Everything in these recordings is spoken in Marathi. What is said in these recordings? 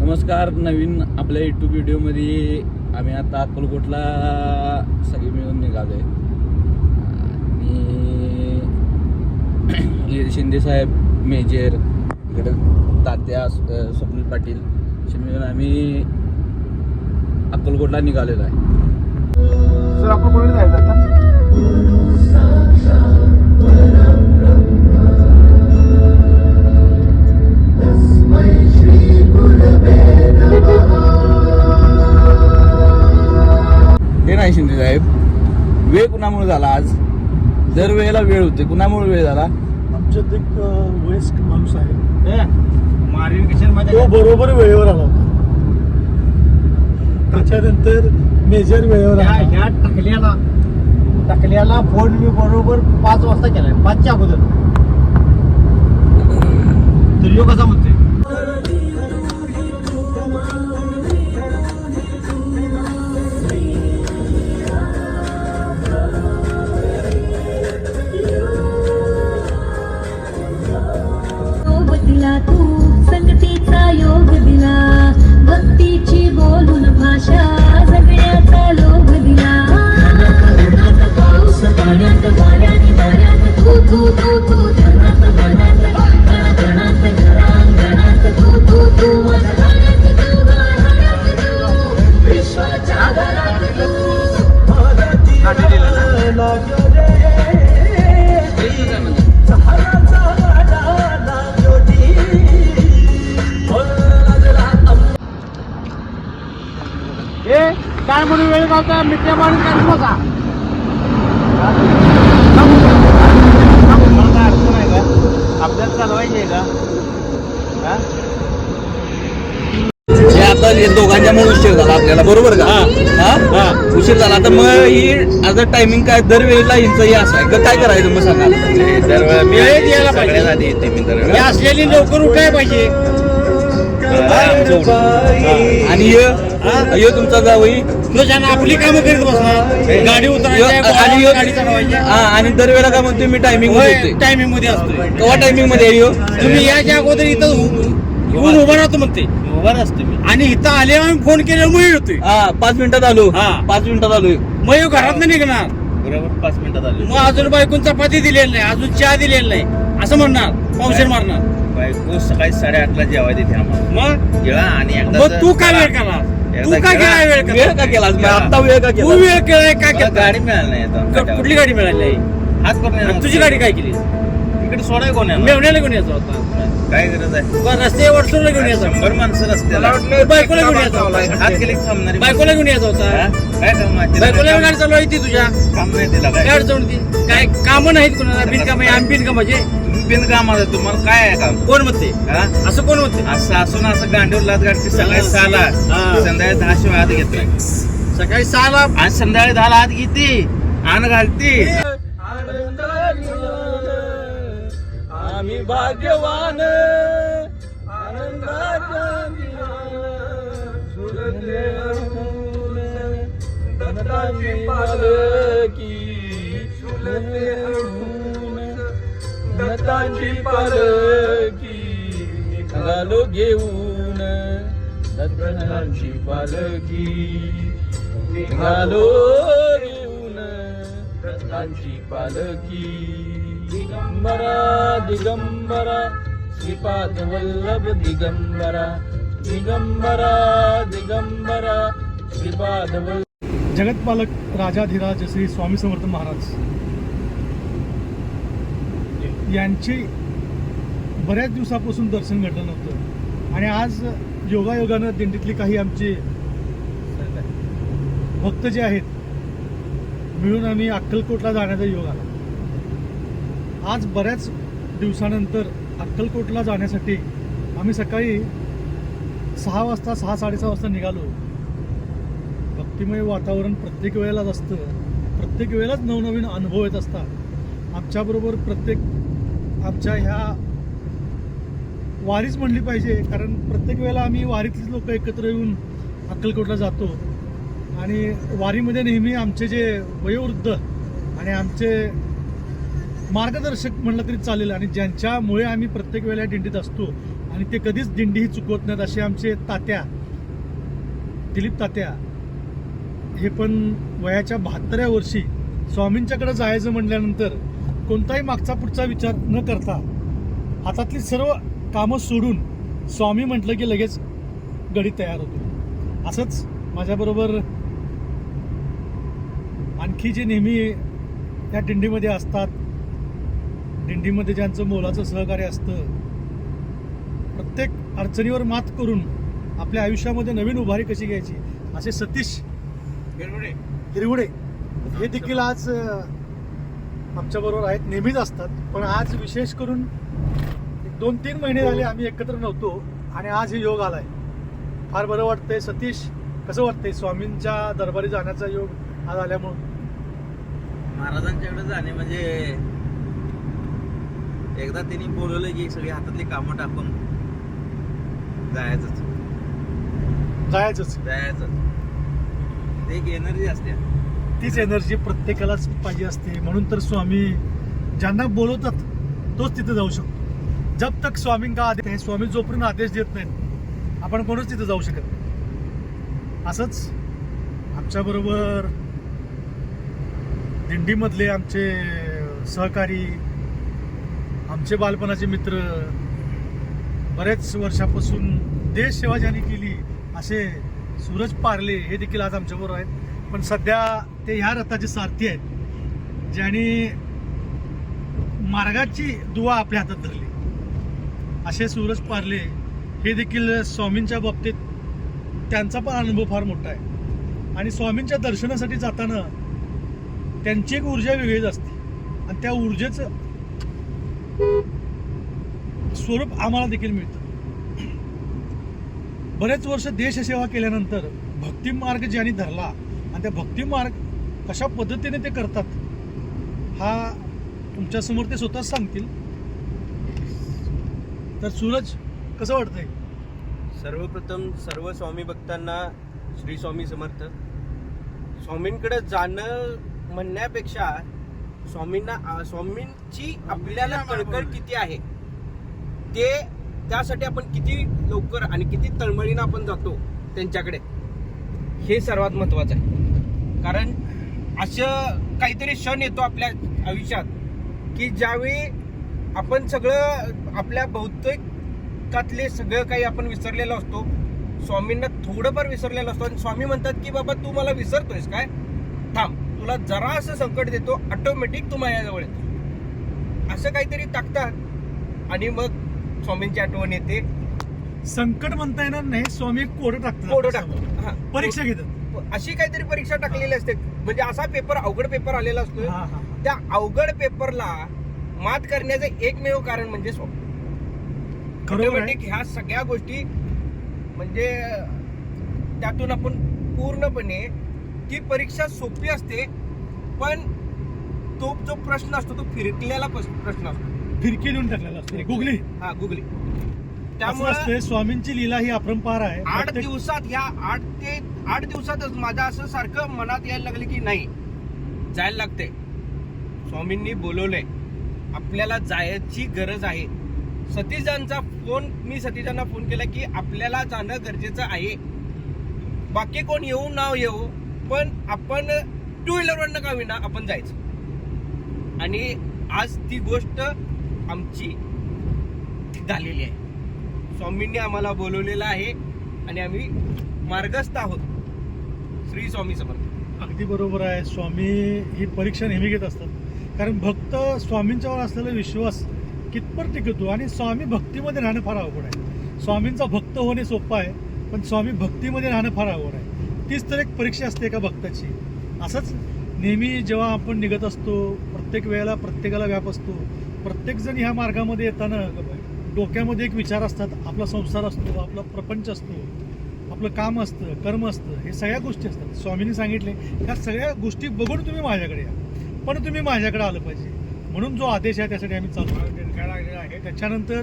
नमस्कार. नवीन आपल्या यूट्यूब व्हिडिओमध्ये आम्ही आता अक्कलकोटला सगळे मिळून निघालोय आणि शिंदे साहेब, मेजर, इकडे तात्या, स्वप्नील पाटील असे मिळून आम्ही अक्कलकोटला निघालेलो आहे. सर आपण कुठे जायचं आता? हे नाही शिंदे साहेब, वेळ कुणामुळे झाला आज? दरवेळेला वेळ होते, कुणामुळे वेळ झाला? आमच्यात एक वयस्क माणूस आहे, तो बरोबर वेळेवर आला होता. त्याच्यानंतर मेजर वेळेवर आला. ह्या टाकल्याला फोन मी बरोबर 5 वाजता केलाय, 5च्या अगोदर. तर यो कसा म्हणतोय? तू संगतीचा योग दिला, भक्तीची बोलून भाषा जगण्याचा लोभ दिला. पाऊस पाण्यात वाऱ्याने वाऱ्यात तू तू तू तू जनात मनात गणात घरांगणात तू तू तू माझ्या गाण्यात तू गाण्यात तू विश्वाच्या घरात तू. काय म्हणून वेळ गावता मिठ्या माणूस काय बसा. आपल्याला चालवायचे का? हे आता हे दोघांच्यामुळे उशीर झाला आपल्याला, बरोबर का? हा उशीर झाला. तर मग ही आता टायमिंग काय दरवेळेला हिंच हे असं आहे का? काय करायचं मग सांगा. द्यायला पाहिजे, असलेली लवकर उठायला पाहिजे. आणि यो तुमचा जावई आपली कामं करीत बसणार, गाडी उतरायची आणि दरवेळेला काय म्हणतोय मी टायमिंग मध्ये टायमिंग मध्ये असतोय. केव्हा टायमिंग मध्ये आहे यो? तुम्ही याच्या अगोदर इथं येऊन उभा राहतो म्हणते, उभा असतो मी. आणि इथं आले फोन केल्यावर मग येतोय. 5 मिनिटात आलो. 5 मिनिटात आलो. मग घरात निघणार बरोबर 5 मिनिटात आलो. मग अजून बायकून चपाती दिलेली नाही, अजून चहा दिलेला नाही असं म्हणणार, पावशेर मारणार. बायको सकाळी 8:30ला जेवायला देते आम्हाला. मग जेवा आणि एकदा मग तू काय वेळ केला? तू काय केला वेळ वेळ का केला? आता वेळ का तू केला? वेळ केलाय का केला? गाडी मिळाली नाही आता. कुठली गाडी मिळाली नाही? हात करून येणार. तुझी गाडी काय केली? इकडे सोडाय कोण आहे? मेवण्याला घेऊन यायचा होता, काय गरज आहे? रस्ते वरसूरला घेऊन यायचा, 100 माणसं रस्त्याला. बायकोला घेऊन यायचा होता, हात केले थांबणारी. बायकोला घेऊन यायचा होता. काय काम आहे? बायकोला गाडी चालवायची तुझ्या, काम नाही तिला काय काय? अडचण होती? काय कामं नाहीत कोणाला? बिनकाम आहे, आम्ही बिनकामाचे. तुम्ही बिनकाम आहे, तुम्हाला काय आहे काम? कोण म्हणते? हा? असं कोण म्हणते? असं असून असं गांडीवर लाद गाडती सकाळी 6ला, हा. संध्याकाळी 10 शिवाय हात घेतोय. सकाळी 6ला आणि संध्याकाळी 10ला हात घेते आण घालती. आम्ही भाग्यवान आनंदाच्या दत्ताची पालकी दत्ताची पालकी निघालो घेऊन दत्ताची पालकी निघालो घेऊन दत्ताची पालकी. दिगंबरा दिगंबरा श्रीपाद वल्लभ दिगंबरा दिगंबरा दिगंबरा श्रीपाद वल्लभ. जगतपालक राजाधिराज श्री स्वामी समर्थ महाराज यांचे बऱ्याच दिवसापासून दर्शन घडलं नव्हतं आणि आज योगायोगानं दिंडीतली काही आमचे भक्त जे आहेत मिळून आम्ही अक्कलकोटला जाण्याचा योग आला. आज बऱ्याच दिवसानंतर अक्कलकोटला जाण्यासाठी आम्ही सकाळी 6 वाजता 6-6:30 वाजता निघालो. भक्तिमय वातावरण प्रत्येक वेळेलाच असतं, प्रत्येक वेळेलाच नवनवीन अनुभव येत असतात. आमच्याबरोबर प्रत्येक आमच्या ह्या वारीच म्हणली पाहिजे, कारण प्रत्येक वेळेला आम्ही वारीतलीच लोक एकत्र येऊन अक्कलकोटला जातो आणि वारीमध्ये नेहमी आमचे जे वयोवृद्ध आणि आमचे मार्गदर्शक म्हणलं तरी चालेल आणि ज्यांच्यामुळे आम्ही प्रत्येक वेळेला दिंडीत असतो आणि ते कधीच दिंडी ही चुकवत नाहीत असे आमचे तात्या दिलीप तात्या हे पण वयाच्या 72व्या वर्षी स्वामींच्याकडे जायचं म्हटल्यानंतर कोणताही मागचा पुढचा विचार न करता हातातली सर्व कामं सोडून स्वामी म्हटलं की लगेच गडी तयार होतो. असंच माझ्याबरोबर आणखी जे नेहमी या दिंडीमध्ये असतात, दिंडीमध्ये ज्यांचं मोलाचं सहकार्य असतं, प्रत्येक अडचणीवर मात करून आपल्या आयुष्यामध्ये नवीन उभारी कशी घ्यायची असे सतीश हिरवडे हे देखील आज आमच्याबरोबर आहेत, नेहमीच असतात. पण आज विशेष करून 2-3 महिने झाले आम्ही एकत्र नव्हतो आणि आज हे योग आलाय. फार बरं वाटतंय. सतीश, कसं वाटतंय स्वामींच्या दरबारी जाण्याचा योग आज आल्यामुळं? महाराजांच्याकडे जाणे म्हणजे एकदा त्यांनी बोलवलं की सगळी हातातली कामं टाकून जायचंच. ते एक एनर्जी असते. तीच एनर्जी प्रत्येकालाच पाहिजे असते. म्हणून तर स्वामी ज्यांना बोलवतात तोच तिथे जाऊ शकतो. जब तक स्वामींका आदेश आहे, स्वामी जोपर्यंत आदेश देत नाहीत आपण कोणच तिथे जाऊ शकत नाही. असंच आमच्याबरोबर दिंडीमधले आमचे सहकारी, आमचे बालपणाचे मित्र, बरेच वर्षापासून देश सेवा ज्यांनी केली असे सूरज पारले हे देखील आज आमच्याबरोबर आहेत. पण सध्या ते ह्या रथाचे सारथी आहेत ज्यांनी मार्गाची दुवा आपल्या हातात धरली. असे सूरज पारले हे देखील स्वामींच्या बाबतीत त्यांचा पण अनुभव फार मोठा आहे. आणि स्वामींच्या दर्शनासाठी जाताना त्यांची एक ऊर्जा वेगळीच असते आणि त्या ऊर्जेचं स्वरूप आम्हाला देखील मिळतं. बरेच वर्ष देशसेवा केल्यानंतर भक्ती मार्ग ज्यांनी धरला आणि त्या भक्ती मार्ग कशा पद्धतीने ते करतात हा तुमच्यासमोर ते स्वतःच सांगतील. तर सूरज, कसं वाटतंय? सर्वप्रथम सर्व स्वामी भक्तांना श्री स्वामी समर्थ. स्वामींकडे जाणं म्हणण्यापेक्षा स्वामींची आपल्याला कळकळ किती आहे ते, त्यासाठी आपण किती लवकर आणि किती तळमळीनं आपण जातो त्यांच्याकडे, हे सर्वात महत्वाचं आहे. कारण असं काहीतरी क्षण येतो आपल्या आयुष्यात की ज्यावेळी आपण सगळं आपल्या बहुतेकातले सगळं काही आपण विसरलेलो असतो, स्वामींना थोडंफार विसरलेलो असतो आणि स्वामी म्हणतात की बाबा तू मला विसरतोयस काय, थांब, तुला जरा असं संकट देतो, ऑटोमॅटिक तू माझ्याजवळ येतो, असं काहीतरी टाकतात आणि मग स्वामींची आठवण येते. संकट म्हणता येणार नाही, स्वामी एक कोडं कोडं टाकतो, टाकतो. परीक्षा घेतात. अशी काहीतरी परीक्षा टाकलेली असते. म्हणजे असा पेपर, अवघड पेपर आलेला असतो. हा, हा. त्या अवघड पेपरला मात करण्याचं एकमेव कारण म्हणजे स्वामी. खरोबर आहे. ऑटोमॅटिक ह्या सगळ्या गोष्टी म्हणजे त्यातून आपण पूर्णपणे, ती परीक्षा सोपी असते पण तो जो प्रश्न असतो तो फिरकलेला प्रश्न असतो, फिरकी देऊन टाकलेला असतो, गुगली. हा, गुगली. त्यामुळे त्यामुळे स्वामींची लीला ही अपरंपार आहे. 8 दिवसात, ह्या 8 दिवसातच माझं असं सारखं मनात यायला लागलं की नाही, जायला लागते. स्वामींनी बोलवलंय, आपल्याला जायची गरज आहे. सतीजांचा फोन, मी सतीजांना फोन केला की आपल्याला जाणं गरजेचं आहे. बाकी कोण येऊ ना येऊ, पण आपण 2 व्हीलरवरनं का विना आपण जायचं. आणि आज ती गोष्ट आमची झालेली आहे. स्वामींनी आम्हाला बोलवलेलं आहे आणि आम्ही मार्गस्थ आहोत. श्री स्वामी समर्थ. अगदी बरोबर आहे. स्वामी ही परीक्षा नेहमी घेत असतात. कारण भक्त स्वामींच्यावर असलेला विश्वास कितपत टिकतो आणि स्वामी भक्तीमध्ये राहणं फार अवघड आहे. स्वामींचा भक्त होणे सोपं आहे, पण स्वामी भक्तीमध्ये राहणं फार अवघड आहे. तीच तर एक परीक्षा असते एका भक्ताची. असंच नेहमी जेव्हा आपण निघत असतो, प्रत्येक वेळेला प्रत्येकाला व्याप असतो. प्रत्येकजण ह्या मार्गामध्ये येताना डोक्यामध्ये एक विचार असतात. आपला संसार असतो, आपला प्रपंच असतो, आपलं काम असतं, कर्म असतं, हे सगळ्या गोष्टी असतात. स्वामींनी सांगितले ह्या सगळ्या गोष्टी बघून तुम्ही माझ्याकडे या, पण तुम्ही माझ्याकडे आलं पाहिजे. म्हणून जो आदेश आहे त्यासाठी आम्ही चालू आहे. त्याच्यानंतर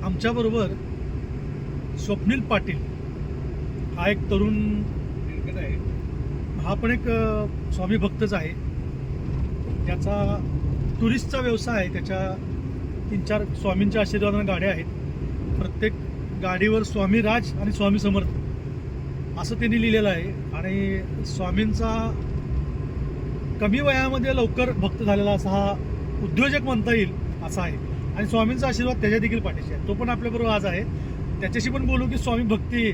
आमच्याबरोबर स्वप्नील पाटील हा एक तरुण आहे. हा पण एक स्वामी भक्तच आहे. त्याचा टुरिस्टचा व्यवसाय आहे. 3-4 स्वामींच्या आशीर्वादाने गाड्या आहेत. प्रत्येक गाडीवर स्वामी राज आणि स्वामी समर्थ असं त्यांनी लिहिलेलं आहे. आणि स्वामींचा कमी वयामध्ये लवकर भक्त झालेला असा हा उद्योजक म्हणता येईल असा आहे. आणि स्वामींचा आशीर्वाद त्याच्या देखील पाठीशी आहे. तो पण आपल्याबरोबर आज आहे. त्याच्याशी पण बोलू की स्वामी भक्ती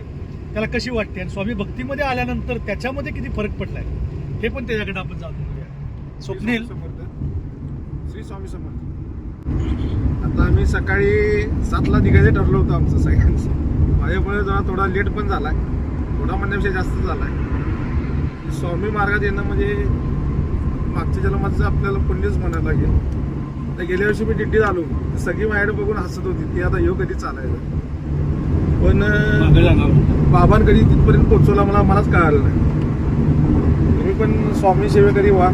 त्याला कशी वाटते आणि स्वामी भक्तीमध्ये आल्यानंतर त्याच्यामध्ये किती फरक पडलाय हे पण त्याच्याकडे आपण जाणून घेऊया. स्वप्नील, श्री स्वामी समर्थ. आता आम्ही सकाळी 7ला निघायचं ठरलं होतं आमचं सगळ्यांचं. माझ्यामुळे जरा थोडा लेट पण झालाय, थोडा म्हणण्यापेक्षा जास्त झालाय. स्वामी मार्गात येणं म्हणजे मागच्या जन्माचं आपल्याला पुण्यच म्हणायला लागेल. तर गेल्या वर्षी मी दिंडीत आलो, सगळी माझ्याकडे बघून हसत होती की आता ह्यो कधी चालायला. पण बाबांकडे तिथपर्यंत पोहोचवला मलाच कळालं नाही. तुम्ही पण स्वामी सेवेकरी व्हा.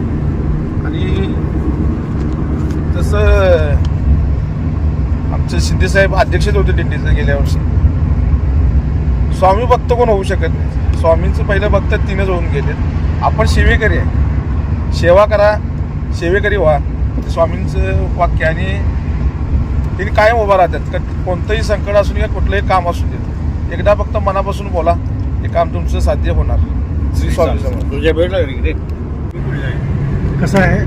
आणि तसं आमचे शिंदेसाहेब अध्यक्षच होते दिंडीचे गेल्या वर्षी. स्वामी भक्त कोण होऊ शकत नाही. स्वामींचं पहिलं भक्त 3च होऊन गेले. आपण सेवेकरी आहे, सेवा करा, सेवेकरी व्हा. स्वामींचं वाक्य. आणि ते कायम उभा राहतात. कोणतंही संकट असू किंवा कुठलंही काम असू देत, एकदा फक्त मनापासून बोला, हे काम तुमचं साध्य होणार. श्री स्वामी समर्थ. कसं आहे,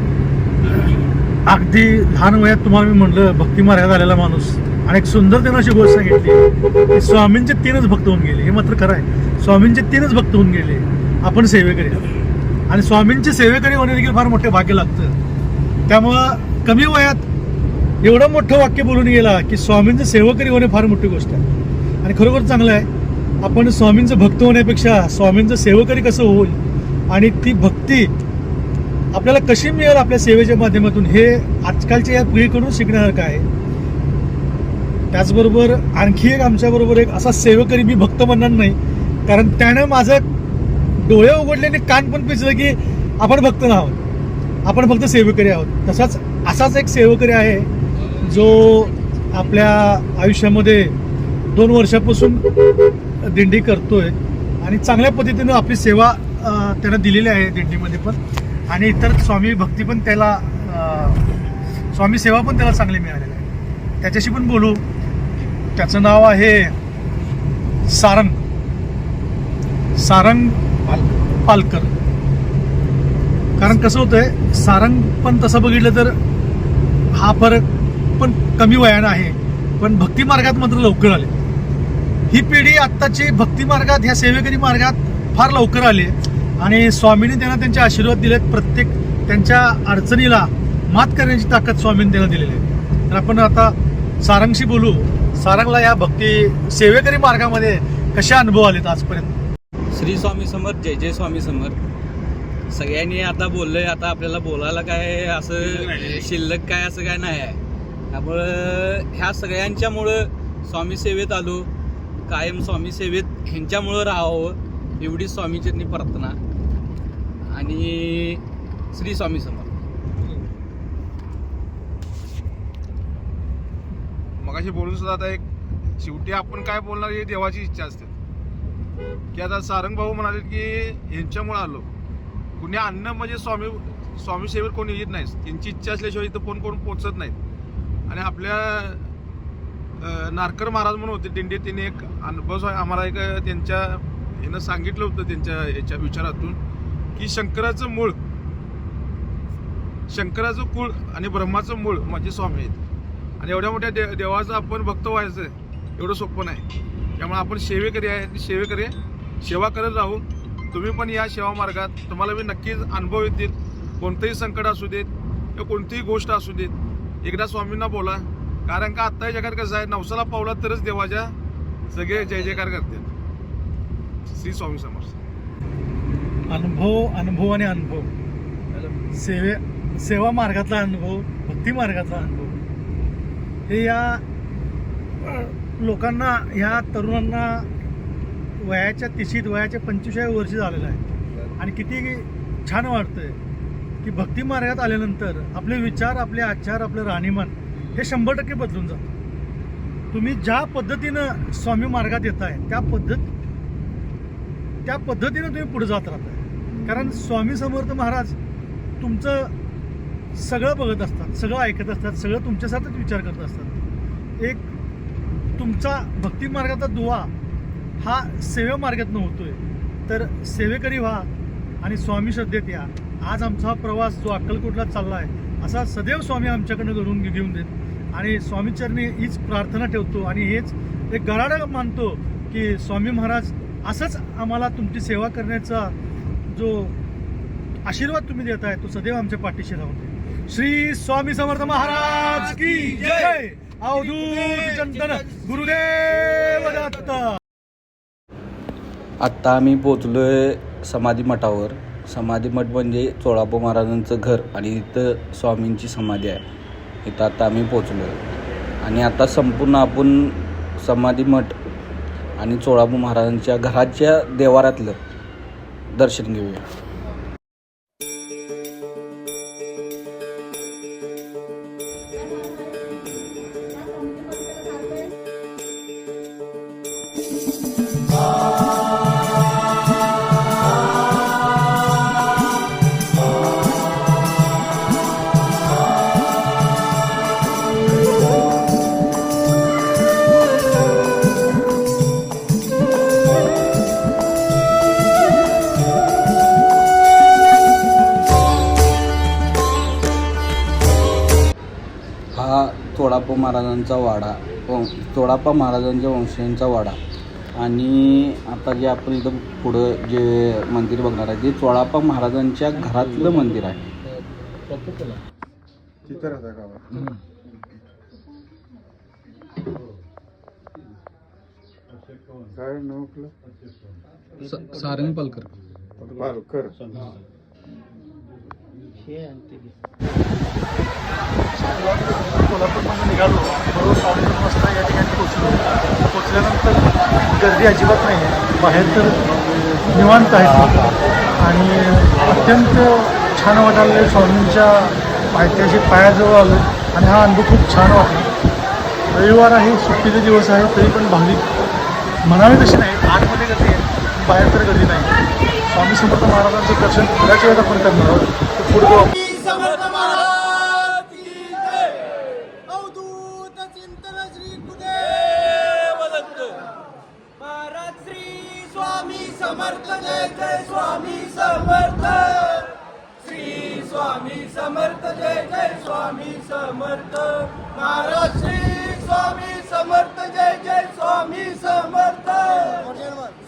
अगदी लहान वयात तुम्हाला मी म्हणलं भक्ती मार्गात आलेला माणूस. आणि एक सुंदर त्यानं अशी गोष्ट सांगितली की स्वामींचे 3च भक्त होऊन गेले. हे मात्र खरं आहे, स्वामींचे 3च भक्त होऊन गेले. आपण सेवेकरी आहोत आणि स्वामींचे सेवेकरी होणे देखील फार मोठे भाग्य लागतं. त्यामुळं कमी वयात एवढं मोठं वाक्य बोलून गेला की स्वामींचं सेवकरी होणे फार मोठी गोष्ट आहे. आणि खरोखर चांगलं आहे, आपण स्वामींचं भक्त होण्यापेक्षा स्वामींचं सेवकरी कसं होईल आणि ती भक्ती आपल्याला कशी मिळेल आपल्या सेवेच्या माध्यमातून, हे आजकालच्या या पिढीकडून शिकण्यासारखं आहे. त्याचबरोबर आणखी एक आमच्याबरोबर एक असा सेवकरी, मी भक्त म्हणणार नाही कारण त्यानं माझं डोळे उघडले कान पण पिचलं की आपण भक्त नाही आहोत, आपण फक्त सेवकरी आहोत. असाच एक सेवकरी आहे जो आपल्या आयुष्यामध्ये 2 वर्षापासून दिंडी करतोय आणि चांगल्या पद्धतीनं आपली सेवा त्यानं दिलेली आहे दिंडीमध्ये पण. आणि इतर स्वामी भक्ती पण त्याला, स्वामी सेवा पण त्याला चांगली मिळालेली आहे. त्याच्याशी पण बोलू. त्याचं नाव आहे सारंग पालकर. कारण कसं होतंय, सारंग पण तसं बघितलं तर हा फरक पण कमी वयानं आहे, पण भक्ती मार्गात मात्र लवकर आले. ही पिढी आत्ताची भक्ती मार्गात, ह्या सेवेकरी मार्गात फार लवकर आली आणि स्वामींनी त्यांना त्यांचे आशीर्वाद दिलेत. प्रत्येक त्यांच्या अडचणीला मात करण्याची ताकद स्वामींनी त्यांना दिलेली आहे. तर आपण आता सारंगशी बोलू. सारंगला या भक्ती सेवेकरी मार्गामध्ये कसे अनुभव आलेत आजपर्यंत? श्री स्वामी समर्थ. जय जय स्वामी समर्थ. सगळ्यांनी आता बोललंय, आता आपल्याला बोलायला काय असं शिल्लक काय असं काय नाही आहे. त्यामुळं ह्या सगळ्यांच्यामुळं स्वामी सेवेत आलो. कायम स्वामी सेवेत ह्यांच्यामुळं राहावं एवढी स्वामीचरणी प्रार्थना. आणि श्री स्वामी समर्थ. मगाशी बोलून सुद्धा आता एक शेवटी आपण काय बोलणार ही देवाची इच्छा असते. की आता सारंग भाऊ म्हणाले की यांच्यामुळे आलो. कुणी अन्न म्हणजे स्वामी सेवेत कोणी येत नाही. त्यांची इच्छा असल्याशिवाय इथं कोण पोचत नाहीत. आणि आपल्या नारकर महाराज म्हणून होते दिंडीत, त्यांनी एक अनुभव आम्हाला एक त्यांच्या यानं सांगितलं होतं त्यांच्या याच्या विचारातून की शंकराचं कुळ आणि ब्रह्माचं मूळ म्हणजे स्वामी आहेत. आणि एवढ्या मोठ्या देवाचं आपण भक्त व्हायचं एवढं सोपं नाही. त्यामुळे आपण सेवेकरी आहे, सेवा करत राहू. तुम्ही पण या सेवा मार्गात तुम्हाला बी नक्कीच अनुभव येतील. कोणतंही संकट असू देत किंवा कोणतीही गोष्ट असू देत, एकदा स्वामींना बोला. कारण का आत्ता जगात कसं आहे, नवसाला पावला तरच देवाच्या सगळे जय जयकार करतात. श्री स्वामी समर्थ. अनुभव आणि अनुभव, सेवा मार्गातला अनुभव, भक्ती मार्गातला अनुभव, हे या लोकांना, ह्या तरुणांना वयाच्या 30, वयाच्या 25व्या वर्षी झालेलं आहे. आणि किती छान वाटतंय की भक्ती मार्गात आल्यानंतर आपले विचार, आपले आचार, आपलं राहणीमान हे 100% बदलून जातं. तुम्ही ज्या पद्धतीनं स्वामी मार्गात येत आहे त्या पद्धतीनं तुम्ही पुढे जात राहताय. कारण स्वामी समर्थ महाराज तुमचं सगळं बघत असतात, सगळं ऐकत असतात, सगळं तुमच्यासाठीच विचार करत असतात. एक तुमचा भक्ती मार्गाचा दुवा हा सेवेमार्गातनं होतोय, तर सेवेकरी व्हा आणि स्वामी श्रद्धेत या. आज आमचा हा प्रवास जो अक्कलकोटला चालला आहे असा सदैव स्वामी आमच्याकडनं घडून घेऊन देत आणि स्वामीचरणी हीच प्रार्थना ठेवतो आणि हेच एक गराडा मानतो की स्वामी महाराज असंच आम्हाला तुमची सेवा करण्याचा जो आशीर्वाद तुम्ही देताय तो सदैव आमच्या पाठीशी राहून दे. श्री स्वामी समर्थ महाराज की जय. अवधूत चिंतन गुरुदेव दत्त. आत्ता आम्ही पोचलोय समाधी मठावर. समाधी मठ म्हणजे चोळाप्पा महाराजांचं घर आणि इथं स्वामींची समाधी आहे. इथं आता आम्ही पोचलो आहे आणि आता संपूर्ण आपण समाधी मठ आणि चोळाप्पा महाराजांच्या घराच्या देवारातलं दर्शन घेऊया. हा चोळाप्पा महाराजांचा वाडा, चोळाप्पा महाराजांच्या वंशजांचा वाडा. आणि आता जे आपण इथं पुढं जे मंदिर बघणार आहे ते चोळाप्पा महाराजांच्या घरातलं मंदिर आहे. तिथं राहता गावात. काय नाव आपलं? सारंग पालकर. पालकर. कोल्हापूरमधून निघालो, बरोबर 7:30 वाजता या ठिकाणी पोचलो. पोचल्यानंतर गर्दी अजिबात नाही आहे, बाहेर तर निवांत आहेत आणि अत्यंत छान वाटायला. स्वामींच्या पायथ्याशी पायाजवळ आलो आणि हा अनुभव खूप छान वाटला. रविवार आहे, सुट्टीचे दिवस आहे, तरी पण भाविक म्हणावे तसे नाही. आतमध्ये गर्दी आहे, बाहेर तर गर्दी नाही. स्वामी समर्थ महाराजांचं दर्शन थोड्याच वेळात आपण करणार आहोत. तर पुढे जाऊ. समर्थ जय जय स्वामी समर्थ. श्री स्वामी समर्थ जय जय स्वामी समर्थ. महाराज श्री स्वामी समर्थ जय जय स्वामी समर्थ.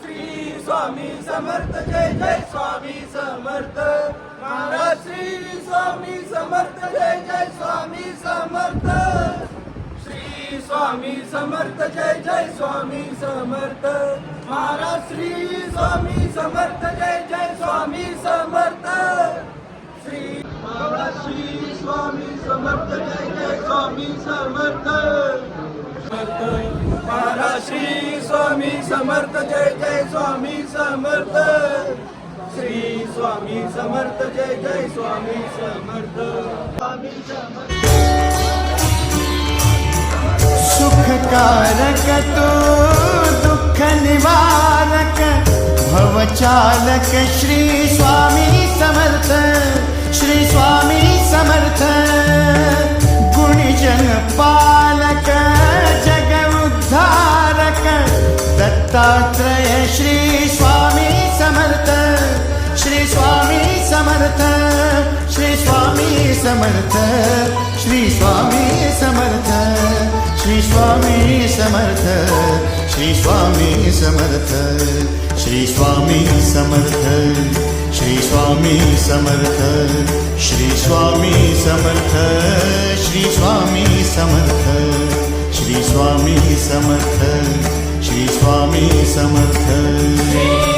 श्री स्वामी समर्थ जय जय स्वामी समर्थ. महाराज श्री स्वामी समर्थ जय जय स्वामी समर्थ. श्री स्वामी समर्थ जय जय स्वामी समर्थ. महाराज श्री स्वामी समर्थ जय जय स्वामी समर्थ. श्री महाराज श्री स्वामी समर्थ जय जय स्वामी समर्थ. महाराज श्री स्वामी समर्थ जय जय स्वामी समर्थ. श्री स्वामी समर्थ जय जय स्वामी समर्थ. स्वामी समर्थ. सुखकारक तो दुःख निवारक भवचालक श्री स्वामी समर्थ. श्री स्वामी समर्थ. गुणजन पालक जग उद्धारक दत्तात्रय श्री स्वामी समर्थ. श्री स्वामी समर्थ. श्री स्वामी समर्थ. श्री स्वामी समर्थ. श्री स्वामी समर्थ. श्री स्वामी समर्थ. श्री स्वामी समर्थ. श्री स्वामी समर्थ. श्री स्वामी समर्थ. श्री स्वामी समर्थ. श्री स्वामी समर्थ. श्री स्वामी समर्थ.